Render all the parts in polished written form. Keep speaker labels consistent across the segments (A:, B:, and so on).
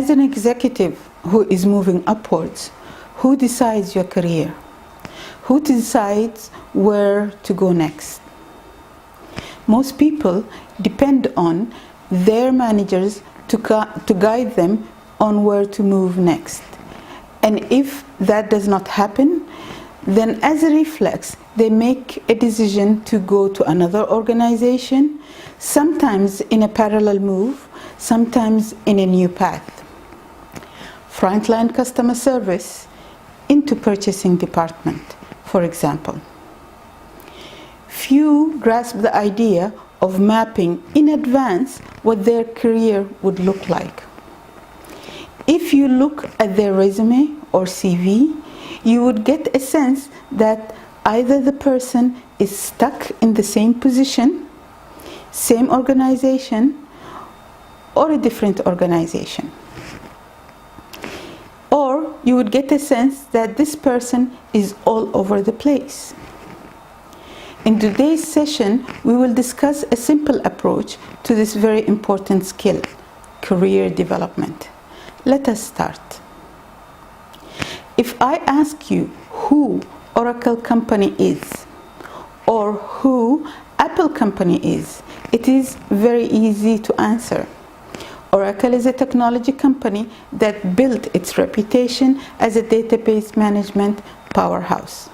A: as an executive who is moving upwards, who decides your career? Who decides where to go next? Most people depend on their managers to guide them on where to move next. And if that does not happen, then as a reflex, they make a decision to go to another organization, sometimes in a parallel move, sometimes in a new path. Frontline customer service into purchasing department, for example. Few grasp the idea of mapping in advance what their career would look like. If you look at their resume or CV, you would get a sense that either the person is stuck in the same position, same organization, or a different organization. Or you would get a sense that this person is all over the place. In today's session, we will discuss a simple approach to this very important skill, career development. Let us start. If I ask you who Oracle company is, or who Apple company is, it is very easy to answer. Oracle is a technology company that built its reputation as a database management powerhouse.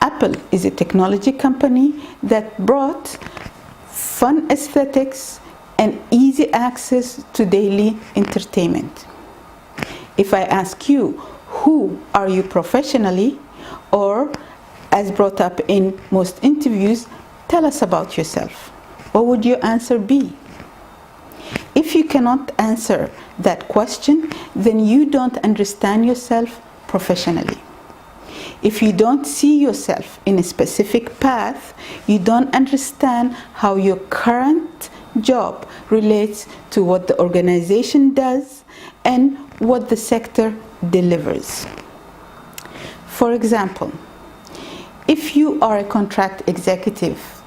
A: Apple is a technology company that brought fun aesthetics and easy access to daily entertainment. If I ask you, who are you professionally, or as brought up in most interviews, tell us about yourself, what would your answer be? If you cannot answer that question, then you don't understand yourself professionally. If you don't see yourself in a specific path, you don't understand how your current job relates to what the organization does and what the sector delivers. For example, if you are a contract executive,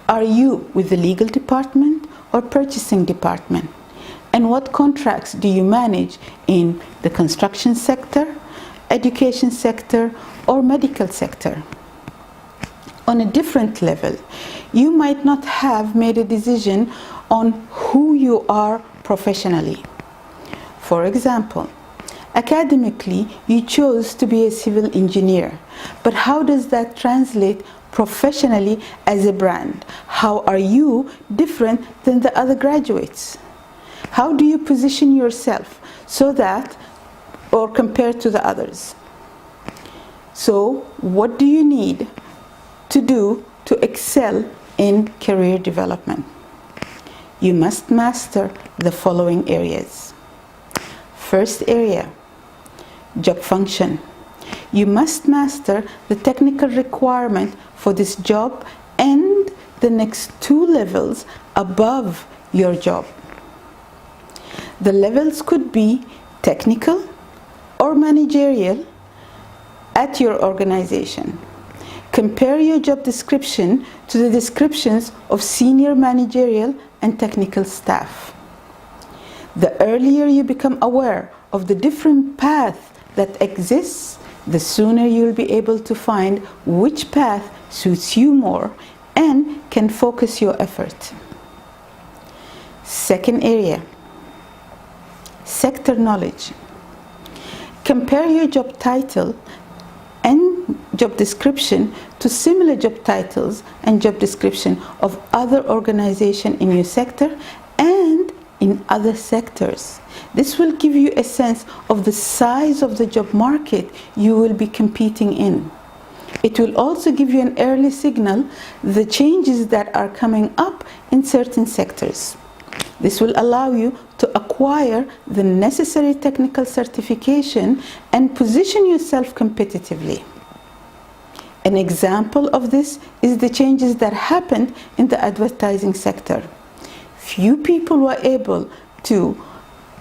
A: are you with the legal department or purchasing department? And what contracts do you manage in the construction sector, education sector, or medical sector? On a different level, you might not have made a decision on who you are professionally. For example, academically, you chose to be a civil engineer, but how does that translate professionally as a brand? How are you different than the other graduates? How do you position yourself so that, or compared to the others? So, what do you need to do to excel in career development? You must master the following areas. First area, job function. You must master the technical requirement for this job and the next two levels above your job. The levels could be technical or managerial at your organization. Compare your job description to the descriptions of senior managerial and technical staff. The earlier you become aware of the different paths that exist, the sooner you'll be able to find which path suits you more and can focus your effort. Second area, sector knowledge. Compare your job title and job description to similar job titles and job description of other organizations in your sector and in other sectors. This will give you a sense of the size of the job market you will be competing in. It will also give you an early signal the changes that are coming up in certain sectors. This will allow you to acquire the necessary technical certification and position yourself competitively. An example of this is the changes that happened in the advertising sector. Few people were able to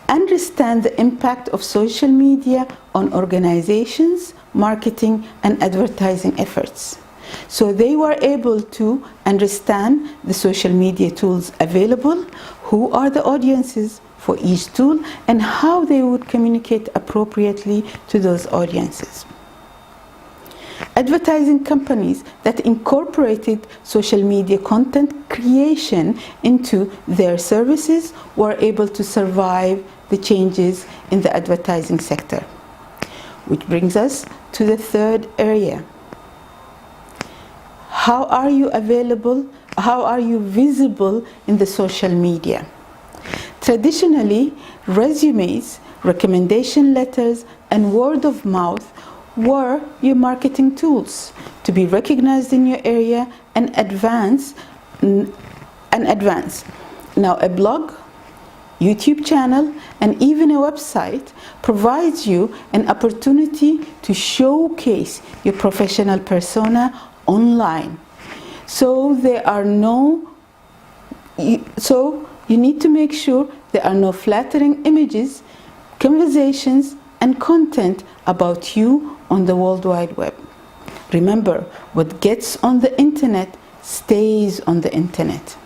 A: understand the impact of social media on organizations, marketing, and advertising efforts. So they were able to understand the social media tools available, who are the audiences for each tool, and how they would communicate appropriately to those audiences. Advertising companies that incorporated social media content creation into their services were able to survive the changes in the advertising sector. Which brings us to the third area. How are you available? How are you visible in the social media? Traditionally, resumes, recommendation letters, and word of mouth were your marketing tools to be recognized in your area and advance. Now a blog, YouTube channel, and even a website provides you an opportunity to showcase your professional persona online. So you need to make sure there are no flattering images, conversations, and content about you on the World Wide Web. Remember, what gets on the internet stays on the internet.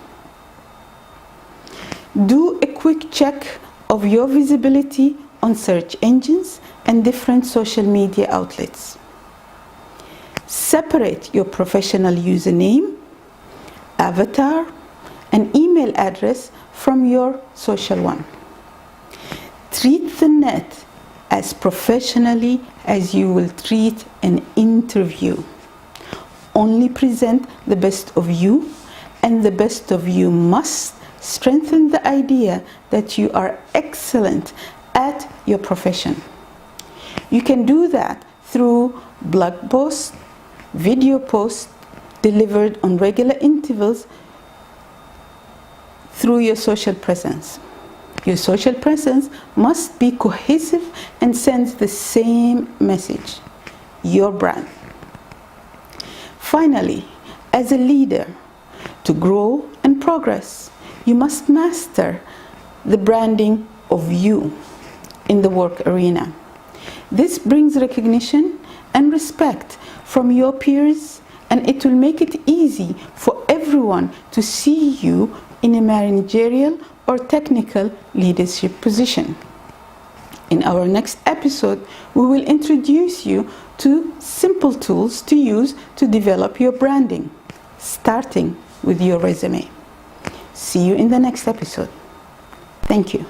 A: Do a quick check of your visibility on search engines and different social media outlets. Separate your professional username, avatar, and email address from your social one. Treat the net as professionally as you will treat an interview. Only present the best of you, and the best of you must strengthen the idea that you are excellent at your profession. You can do that through blog posts, video posts delivered on regular intervals through your social presence. Your social presence must be cohesive and send the same message, your brand. Finally, as a leader, to grow and progress, you must master the branding of you in the work arena. This brings recognition and respect from your peers, and it will make it easy for everyone to see you in a managerial or technical leadership position. In our next episode, we will introduce you to simple tools to use to develop your branding, starting with your resume. See you in the next episode. Thank you.